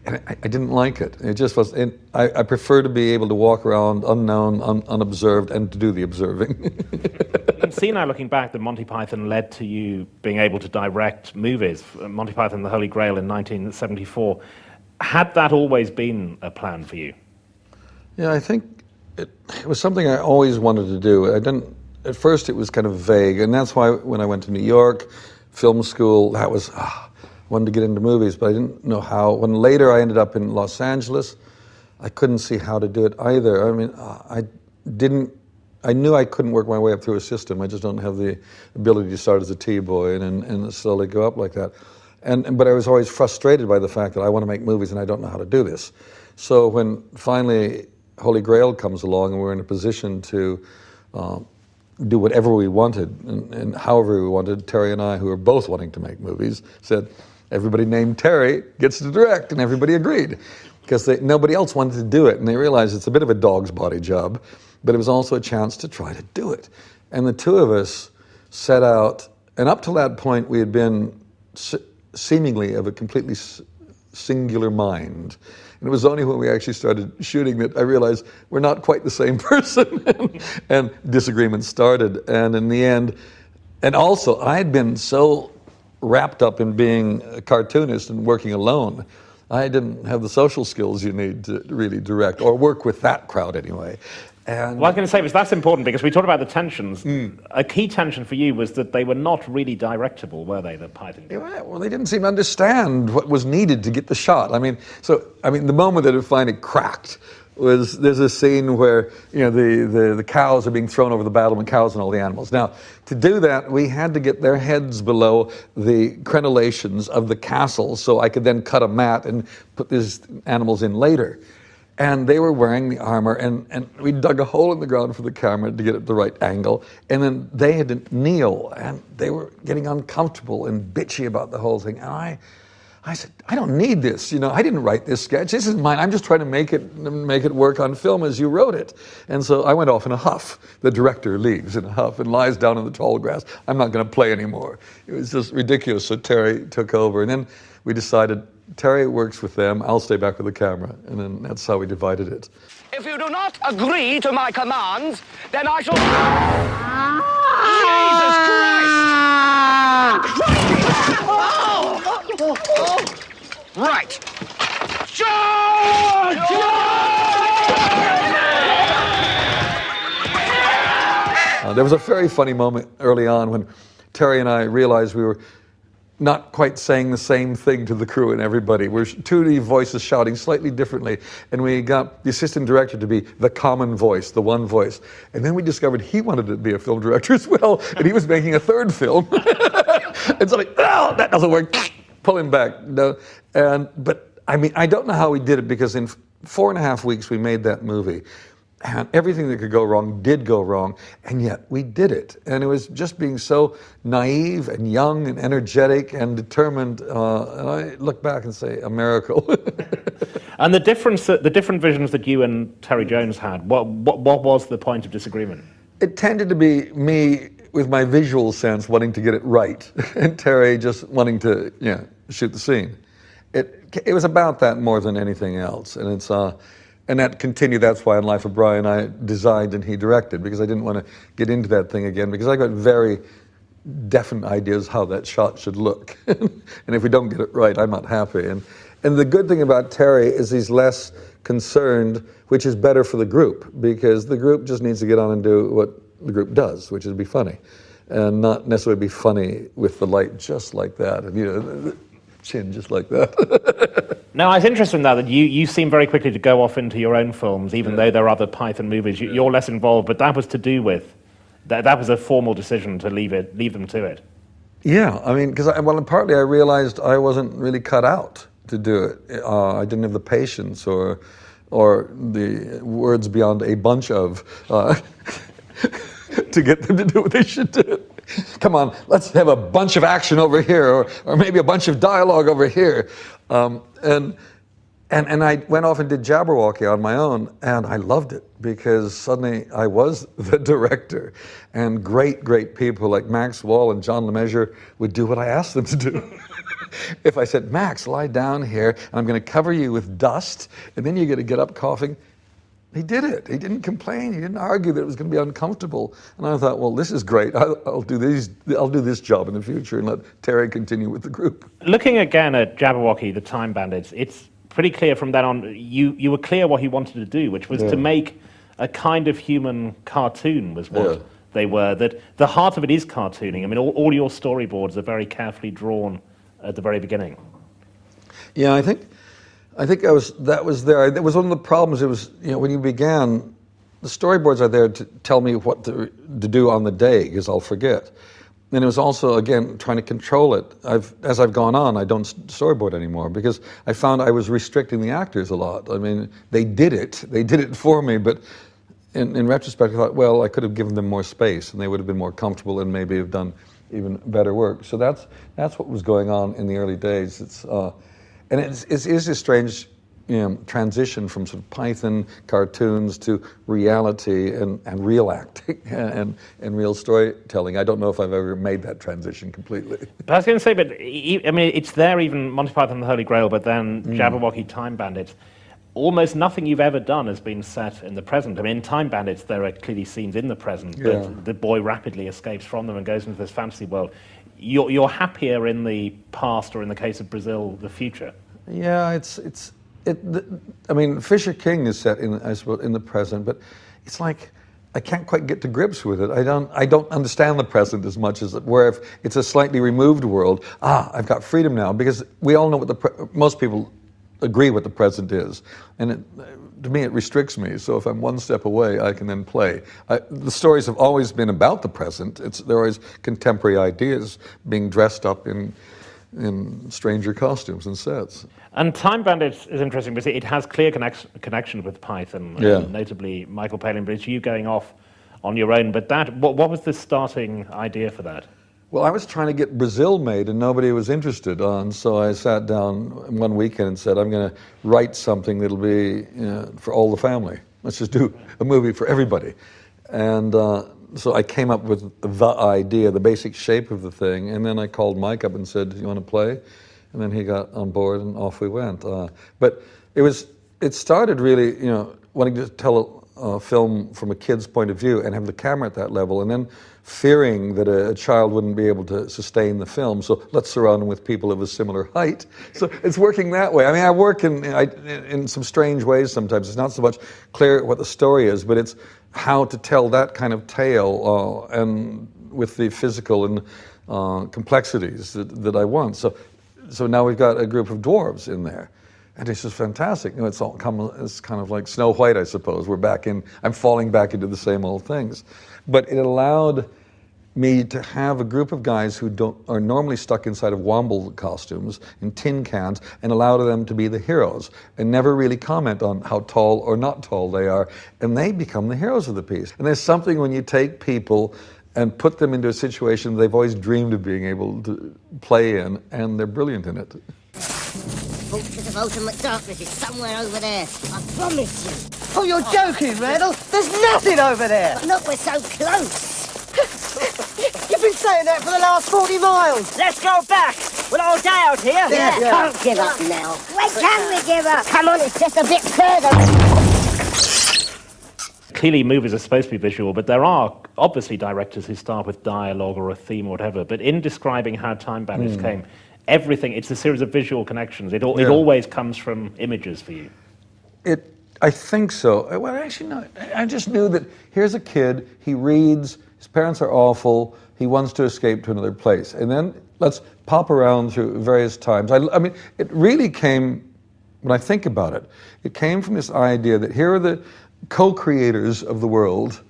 And I didn't like it. It just was. I prefer to be able to walk around unknown, unobserved, and to do the observing. You can see now, looking back, that Monty Python led to you being able to direct movies. Monty Python, The Holy Grail in 1974. Had that always been a plan for you? Yeah, I think it was something I always wanted to do. At first, it was kind of vague, and that's why when I went to New York, film school, that was. Wanted to get into movies, but I didn't know how. When later I ended up in Los Angeles, I couldn't see how to do it either. I knew I couldn't work my way up through a system. I just don't have the ability to start as a T-boy and slowly go up like that. But I was always frustrated by the fact that I want to make movies and I don't know how to do this. So when finally Holy Grail comes along and we're in a position to do whatever we wanted and however we wanted, Terry and I, who were both wanting to make movies, said, everybody named Terry gets to direct, and everybody agreed, because nobody else wanted to do it, and they realized it's a bit of a dog's body job, but it was also a chance to try to do it. And the two of us set out, and up to that point we had been seemingly of a completely singular mind. And it was only when we actually started shooting that I realized we're not quite the same person, and disagreements started. And in the end, and also I had been so wrapped up in being a cartoonist and working alone, I didn't have the social skills you need to really direct, or work with that crowd anyway. And well, I was going to say, that's important, because we talked about the tensions. A key tension for you was that they were not really directable, were they, the Python? Yeah, well, they didn't seem to understand what was needed to get the shot. The moment that it finally cracked was, there's a scene where the cows are being thrown over the battlement, cows and all the animals. Now, to do that, we had to get their heads below the crenellations of the castle, so I could then cut a mat and put these animals in later. And they were wearing the armor, and we dug a hole in the ground for the camera to get it the right angle. And then they had to kneel, and they were getting uncomfortable and bitchy about the whole thing. And I said, I don't need this. I didn't write this sketch. This is mine. I'm just trying to make it work on film as you wrote it. And so I went off in a huff. The director leaves in a huff and lies down in the tall grass. I'm not going to play anymore. It was just ridiculous. So Terry took over, and then we decided, Terry works with them, I'll stay back with the camera, and then that's how we divided it. If you do not agree to my commands, then I shall... Jesus Christ! Right. There was a very funny moment early on when Terry and I realized we were not quite saying the same thing to the crew and everybody. We're two voices shouting slightly differently, and we got the assistant director to be the common voice, the one voice. And then we discovered he wanted to be a film director as well, and he was making a third film. And so oh, that doesn't work. Pull him back. No. But I don't know how we did it, because in 4.5 weeks we made that movie. And everything that could go wrong did go wrong, and yet we did it. And it was just being so naive and young and energetic and determined. And I look back and say, a miracle. And the different visions that you and Terry Jones had, what was the point of disagreement? It tended to be me with my visual sense wanting to get it right, and Terry just wanting to shoot the scene. It was about that more than anything else, and it's and that continued. That's why in Life of Brian I designed and he directed, because I didn't want to get into that thing again, because I got very definite ideas how that shot should look, and if we don't get it right, I'm not happy. And the good thing about Terry is he's less concerned, which is better for the group, because the group just needs to get on and do what the group does, which is be funny, and not necessarily be funny with the light just like that, and the chin just like that. Now, it's interesting now that you seem very quickly to go off into your own films, even though there are other Python movies. You're less involved, but that was to do with, that was a formal decision to leave them to it. Yeah, I mean, because partly I realized I wasn't really cut out to do it. I didn't have the patience or the words beyond a bunch of to get them to do what they should do. Come on, let's have a bunch of action over here, or maybe a bunch of dialogue over here. And I went off and did Jabberwocky on my own, and I loved it, because suddenly I was the director, and great people like Max Wall and John LeMessurier would do what I asked them to do. If I said, Max, lie down here, and I'm going to cover you with dust, and then you're going to get up coughing, he did it. He didn't complain. He didn't argue that it was going to be uncomfortable. And I thought, well, this is great. I'll do this job in the future and let Terry continue with the group. Looking again at Jabberwocky, the Time Bandits, it's pretty clear from then on, you were clear what he wanted to do, which was to make a kind of human cartoon was what they were. That the heart of it is cartooning. I mean, all your storyboards are very carefully drawn at the very beginning. Yeah, I think that was there. It was one of the problems. It was, when you began, the storyboards are there to tell me what to do on the day, because I'll forget. And it was also, again, trying to control it. As I've gone on, I don't storyboard anymore, because I found I was restricting the actors a lot. I mean, they did it for me, but in retrospect, I thought, well, I could have given them more space, and they would have been more comfortable and maybe have done even better work. So that's what was going on in the early days. And it is a strange transition from sort of Python cartoons to reality and real acting and real storytelling. I don't know if I've ever made that transition completely. But I was going to say, but I mean, it's there, even Monty Python and the Holy Grail, but then Jabberwocky, Time Bandits. Almost nothing you've ever done has been set in the present. I mean, in Time Bandits, there are clearly scenes in the present, but the boy rapidly escapes from them and goes into this fantasy world. You're happier in the past, or in the case of Brazil, the future. Yeah, I mean, Fisher King is set in the present, but it's like I can't quite get to grips with it. I don't understand the present as much as where if it's a slightly removed world. I've got freedom now, because we all know what most people agree what the present is, and to me it restricts me. So if I'm one step away, I can then play. The stories have always been about the present. They're always contemporary ideas being dressed up in stranger costumes and sets. And Time Bandits is interesting because it has clear connection with Python, notably Michael Palin, but it's you going off on your own. But what was the starting idea for that? Well, I was trying to get Brazil made, and nobody was interested. So I sat down one weekend and said, I'm going to write something that'll be for all the family. Let's just do a movie for everybody. And so I came up with the idea, the basic shape of the thing, and then I called Mike up and said, "You want to play?" And then he got on board, and off we went. But it started really, wanting to tell a film from a kid's point of view and have the camera at that level, and then fearing that a child wouldn't be able to sustain the film. So let's surround him with people of a similar height. So it's working that way. I mean, I work in some strange ways sometimes. It's not so much clear what the story is, but it's how to tell that kind of tale and with the physical and complexities that I want. So now we've got a group of dwarves in there. And it's just fantastic. It's kind of like Snow White, I suppose. I'm falling back into the same old things. But it allowed me to have a group of guys who are normally stuck inside of Womble costumes in tin cans and allow them to be the heroes and never really comment on how tall or not tall they are, and they become the heroes of the piece. And there's something when you take people and put them into a situation they've always dreamed of being able to play in, and they're brilliant in it. Fortress of ultimate darkness is somewhere over there. I promise you. Oh, you're joking, Randall. There's nothing over there. But look, we're so close. You've been saying that for the last 40 miles. Let's go back. We'll all die out here. Yeah. Can't give up now. When can we give up? Come on, it's just a bit further. Clearly movies are supposed to be visual, but there are obviously directors who start with dialogue or a theme or whatever, but in describing how Time Bandits came, everything, it's a series of visual connections. It always comes from images for you. I think so. Well, actually, no. I just knew that here's a kid, he reads, his parents are awful, he wants to escape to another place. And then let's pop around through various times. I mean, it really came, when I think about it, it came from this idea that here are the co-creators of the world,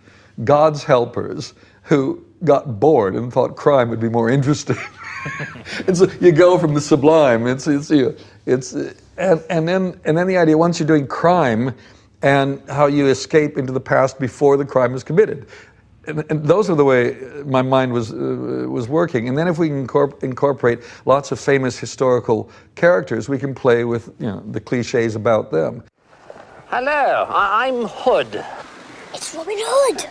God's helpers, who got bored and thought crime would be more interesting. And so you go from the sublime, and then the idea, once you're doing crime and how you escape into the past before the crime is committed. And those are the way my mind was working. And then if we can incorporate lots of famous historical characters, we can play with the cliches about them. Hello, I'm Hood. It's Robin Hood.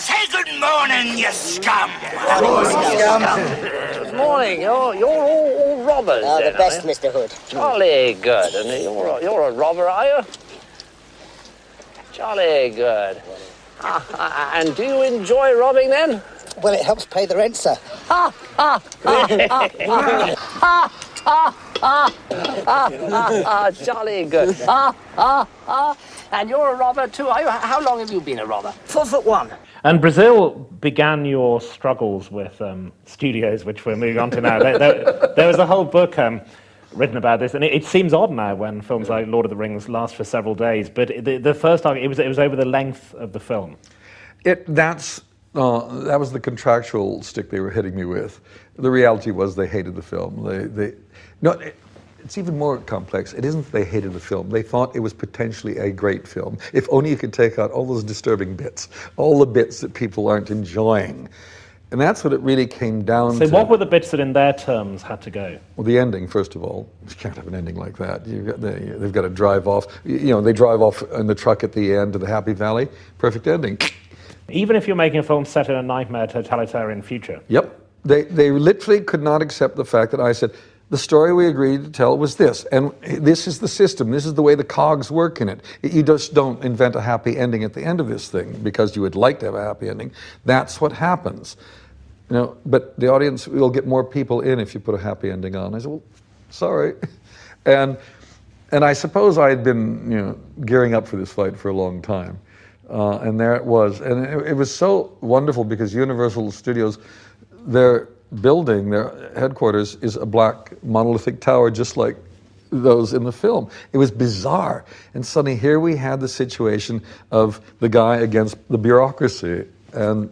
Say good morning, you scum! Good morning. You're all robbers. Oh, the best, Mr. Hood. Jolly good. And you're a robber, are you? Jolly good. And do you enjoy robbing then? Well, it helps pay the rent, sir. Jolly good. And you're a robber too, are you? How long have you been a robber? 4'1". And Brazil began your struggles with studios, which we're moving on to now. There was a whole book written about this, and it seems odd now when films like Lord of the Rings last for several days, but the first argument, it was over the length of the film. That was the contractual stick they were hitting me with. The reality was they hated the film. It's even more complex. It isn't that they hated the film. They thought it was potentially a great film. If only you could take out all those disturbing bits, all the bits that people aren't enjoying. And that's what it really came down to. So what were the bits that in their terms had to go? Well, the ending, first of all. You can't have an ending like that. They've got to drive off. They drive off in the truck at the end to the Happy Valley. Perfect ending. Even if you're making a film set in a nightmare totalitarian future? Yep. They literally could not accept the fact that I said, the story we agreed to tell was this, and this is the system, this is the way the cogs work in it. You just don't invent a happy ending at the end of this thing because you would like to have a happy ending. That's what happens. But the audience will get more people in if you put a happy ending on. I said, well, sorry. And I suppose I had been gearing up for this fight for a long time. And there it was. And it was so wonderful because Universal Studios, their building, their headquarters, is a black monolithic tower just like those in the film. It was bizarre. And suddenly here we had the situation of the guy against the bureaucracy. And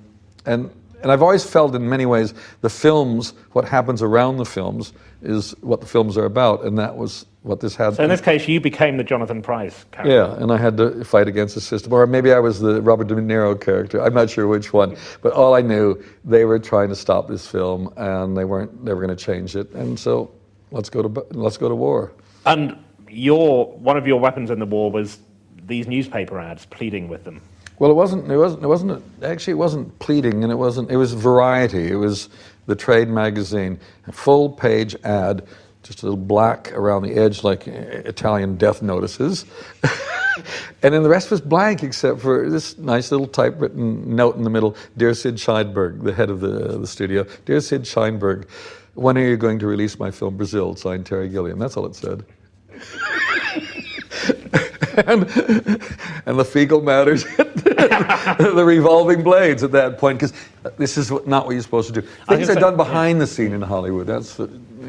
I've always felt in many ways the films, what happens around the films, is what the films are about, and that was what this had. So in this case, you became the Jonathan Pryce character. Yeah, and I had to fight against the system. Or maybe I was the Robert De Niro character. I'm not sure which one. But all I knew, they were trying to stop this film, and they weren't never going to change it. And so let's go to war. And one of your weapons in the war was these newspaper ads, pleading with them. Well, it wasn't pleading, and it was Variety. It was the trade magazine, a full page ad, just a little black around the edge like Italian death notices. And then the rest was blank except for this nice little typewritten note in the middle, Dear Sid Sheinberg, the head of the studio. Dear Sid Sheinberg, when are you going to release my film Brazil, signed Terry Gilliam? That's all it said. And the fecal matters, the revolving blades at that point, because this is not what you're supposed to do. Things are done behind the scene in Hollywood. That's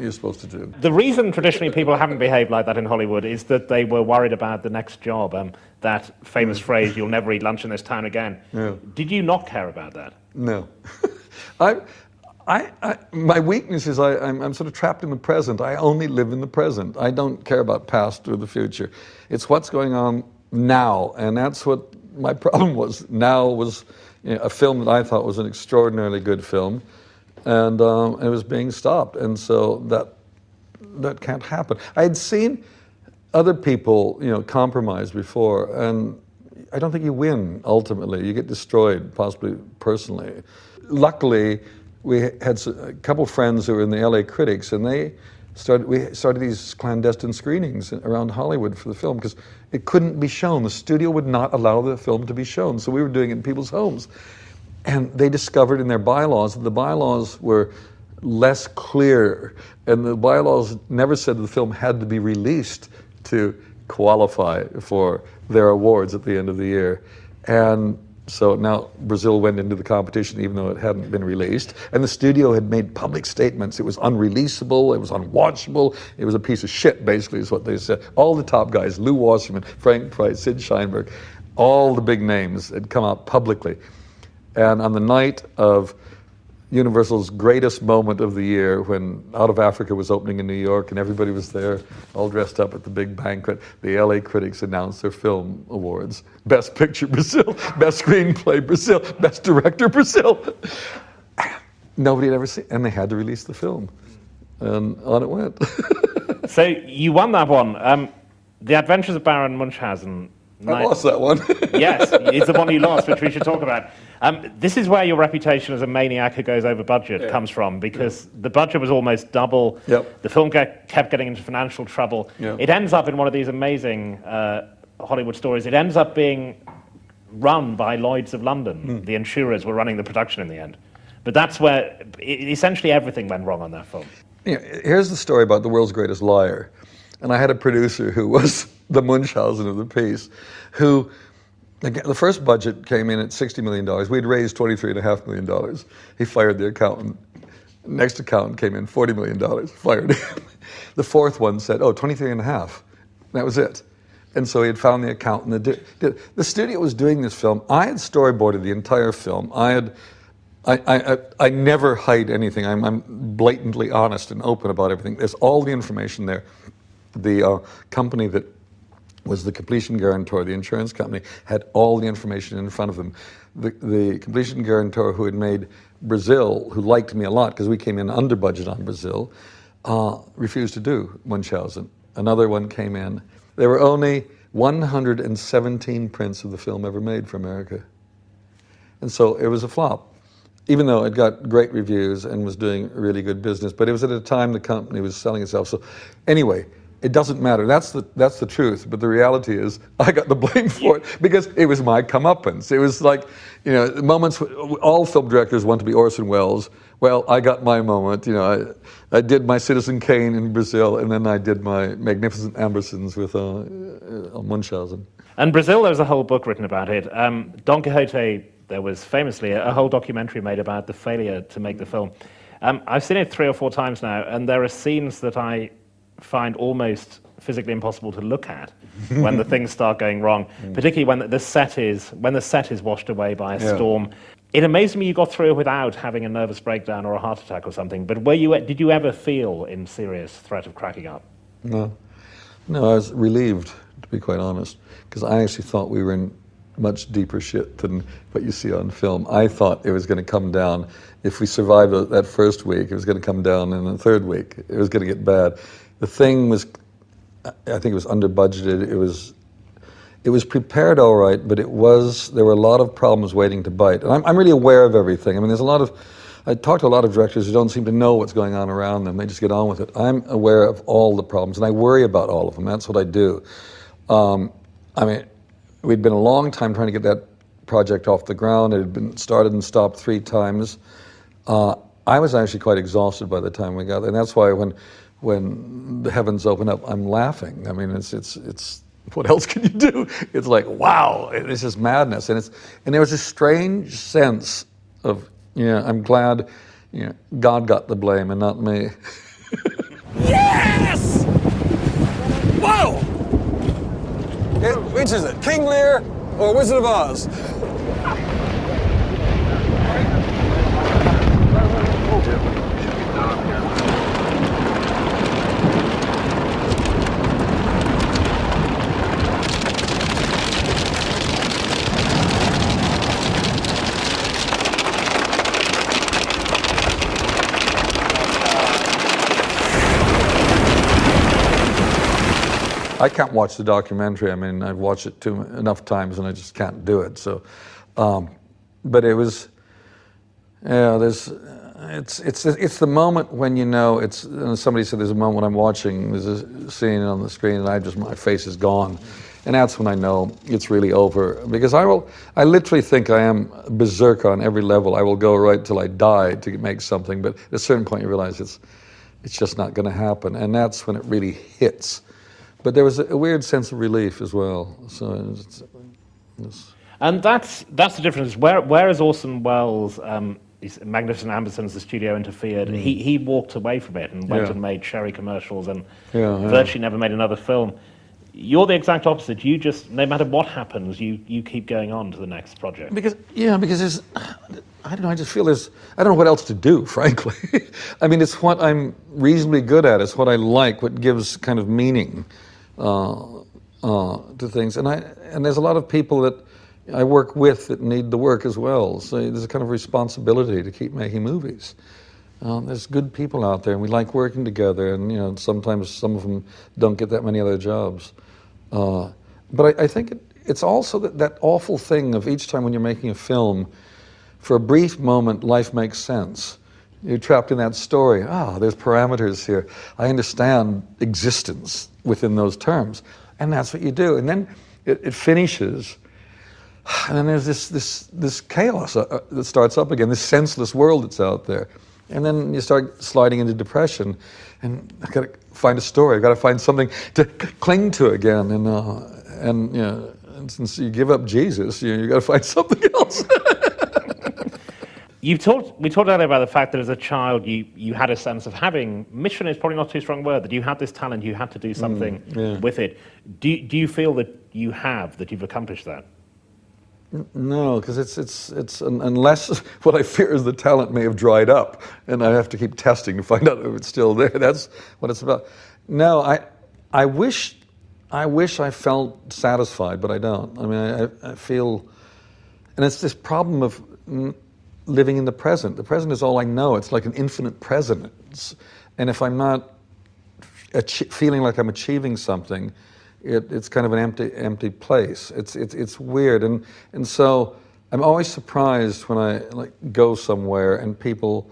you're supposed to do. The reason traditionally people haven't behaved like that in Hollywood is that they were worried about the next job. That famous phrase, "You'll never eat lunch in this town again." Yeah. Did you not care about that? No. My weakness is I'm sort of trapped in the present. I only live in the present. I don't care about past or the future. It's what's going on now, and that's what my problem was. Now was a film that I thought was an extraordinarily good film, and it was being stopped, and so that can't happen. I had seen other people, compromise before, and I don't think you win ultimately. You get destroyed, possibly personally. Luckily, we had a couple friends who were in the LA Critics, and we started these clandestine screenings around Hollywood for the film because it couldn't be shown. The studio would not allow the film to be shown, so we were doing it in people's homes. And they discovered in their bylaws that the bylaws were less clear, and the bylaws never said that the film had to be released to qualify for their awards at the end of the year. And so now Brazil went into the competition even though it hadn't been released, and the studio had made public statements. It was unreleasable, it was unwatchable, it was a piece of shit, basically, is what they said. All the top guys, Lew Wasserman, Frank Price, Sid Sheinberg, all the big names had come out publicly. And on the night of Universal's greatest moment of the year, when Out of Africa was opening in New York and everybody was there, all dressed up at the big banquet, the LA Critics announced their film awards. Best Picture, Brazil. Best Screenplay, Brazil. Best Director, Brazil. Nobody had ever seen, and they had to release the film. And on it went. So you won that one. The Adventures of Baron Munchausen. I lost that one. Yes, it's the one you lost, which we should talk about. This is where your reputation as a maniac who goes over budget comes from, because the budget was almost double. Yep. The film kept getting into financial trouble. Yep. It ends up in one of these amazing Hollywood stories. It ends up being run by Lloyd's of London. The insurers were running the production in the end. But that's where essentially everything went wrong on that film. Here's the story about The World's Greatest Liar. And I had a producer who was the Munchausen of the piece, who, again, the first budget came in at $60 million. We'd raised $23.5 million. He fired the accountant. Next accountant came in, $40 million, fired him. The fourth one said, 23.5. That was it. And so he had found the accountant. The studio was doing this film. I had storyboarded the entire film. I never hide anything. I'm blatantly honest and open about everything. There's all the information there. The company that was the completion guarantor, the insurance company, had all the information in front of them. The completion guarantor who had made Brazil, who liked me a lot because we came in under budget on Brazil, refused to do Munchausen. Another one came in. There were only 117 prints of the film ever made for America. And so it was a flop, even though it got great reviews and was doing really good business. But it was at a time the company was selling itself. So anyway, it doesn't matter. That's the truth. But the reality is, I got the blame for it because it was my comeuppance. It was like, the moments. All film directors want to be Orson Welles. Well, I got my moment. I did my Citizen Kane in Brazil, and then I did my Magnificent Ambersons with Munchausen. And Brazil, there was a whole book written about it. Don Quixote, there was famously a whole documentary made about the failure to make the film. I've seen it 3 or 4 times now, and there are scenes that I find almost physically impossible to look at when the things start going wrong, particularly when the set is washed away by a storm. It amazed me you got through without having a nervous breakdown or a heart attack or something. But did you ever feel in serious threat of cracking up? No, I was relieved, to be quite honest, because I actually thought we were in much deeper shit than what you see on film. I thought it was going to come down. If we survived that first week, it was going to come down in the third week. It was going to get bad. The thing was, I think it was under budgeted. It was prepared all right, but there were a lot of problems waiting to bite. And I'm really aware of everything. I mean, I talk to a lot of directors who don't seem to know what's going on around them. They just get on with it. I'm aware of all the problems, and I worry about all of them. That's what I do. We'd been a long time trying to get that project off the ground. It had been started and stopped 3 times. I was actually quite exhausted by the time we got there, and that's why when the heavens open up, I'm laughing. I mean, it's what else can you do? It's like, wow, this is madness, and there was a strange sense of, I'm glad, God got the blame and not me. Yes! Whoa! Which is it, King Lear or Wizard of Oz? I can't watch the documentary. I mean, I've watched it enough times, and I just can't do it. So, but it was, yeah. It's the moment when you know it's. Somebody said there's a moment when I'm watching. There's a scene on the screen, and my face is gone, and that's when I know it's really over. Because I literally think I am berserk on every level. I will go right till I die to make something. But at a certain point, you realize it's just not going to happen, and that's when it really hits. But there was a weird sense of relief as well. So, and that's the difference. Whereas Orson Welles, Magnificent Ambersons, the studio interfered. He walked away from it and went and made Cherry commercials and virtually never made another film. You're the exact opposite. You just, no matter what happens, you keep going on to the next project. Because there's, I don't know. I just feel I don't know what else to do, frankly. I mean, it's what I'm reasonably good at. It's what I like. What gives kind of meaning to things, and there's a lot of people that I work with that need the work as well. So there's a kind of responsibility to keep making movies. There's good people out there, and we like working together. And sometimes some of them don't get that many other jobs. But I think it's also that awful thing of each time when you're making a film, for a brief moment, life makes sense. You're trapped in that story. There's parameters here. I understand existence within those terms. And that's what you do. And then it finishes. And then there's this chaos that starts up again, this senseless world that's out there. And then you start sliding into depression. And I've got to find a story. I've got to find something to cling to again. And since you give up Jesus, you've got to find something else. We talked earlier about the fact that as a child you had a sense of having, mission is probably not too strong a word, that you had this talent, you had to do something with it. Do you feel that you've accomplished that? No, because it's unless what I fear is the talent may have dried up, and I have to keep testing to find out if it's still there. That's what it's about. No, I wish I felt satisfied, but I don't. I mean, I feel, and it's this problem of living in the present. The present is all I know. It's like an infinite presence. And if I'm not feeling like I'm achieving something, it's kind of an empty place. It's weird. And so I'm always surprised when I go somewhere and people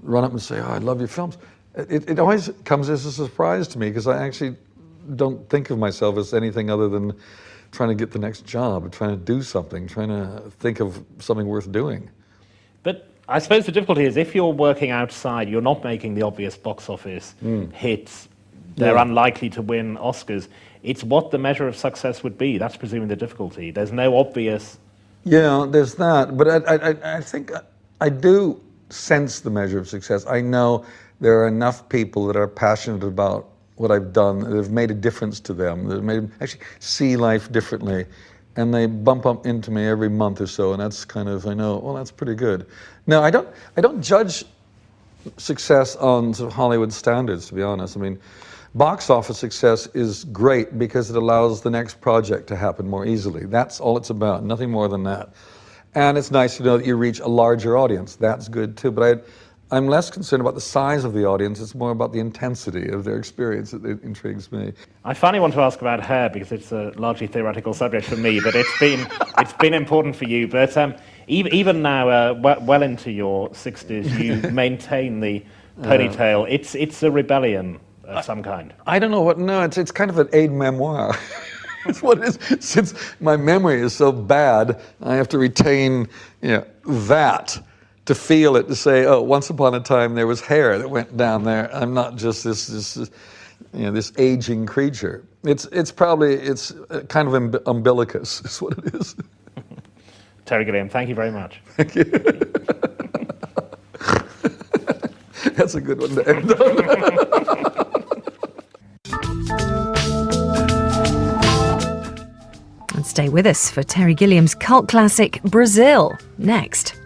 run up and say, I love your films. It always comes as a surprise to me because I actually don't think of myself as anything other than trying to get the next job, trying to do something, trying to think of something worth doing. But I suppose the difficulty is if you're working outside, you're not making the obvious box office hits. They're unlikely to win Oscars. It's what the measure of success would be. That's presuming the difficulty. There's no obvious... Yeah, there's that. But I think I do sense the measure of success. I know there are enough people that are passionate about what I've done, that have made a difference to them, that have made them actually see life differently. And they bump up into me every month or so, and that's kind of, I know, well, that's pretty good. No, I don't judge success on sort of Hollywood standards, to be honest. I mean, box office success is great because it allows the next project to happen more easily. That's all it's about, nothing more than that. And it's nice to know that you reach a larger audience. That's good too. But I'm less concerned about the size of the audience. It's more about the intensity of their experience that intrigues me. I finally want to ask about hair because it's a largely theoretical subject for me, but it's been important for you. But even now, well into your 60s, you maintain the ponytail. It's a rebellion of some kind. I don't know what. No, it's kind of an aide memoir. That's what it is. Since my memory is so bad, I have to retain that. To feel it, to say, oh, once upon a time there was hair that went down there. I'm not just this aging creature. It's kind of umbilicus is what it is. Terry Gilliam, thank you very much. Thank you. That's a good one to end on. Stay with us for Terry Gilliam's cult classic Brazil next.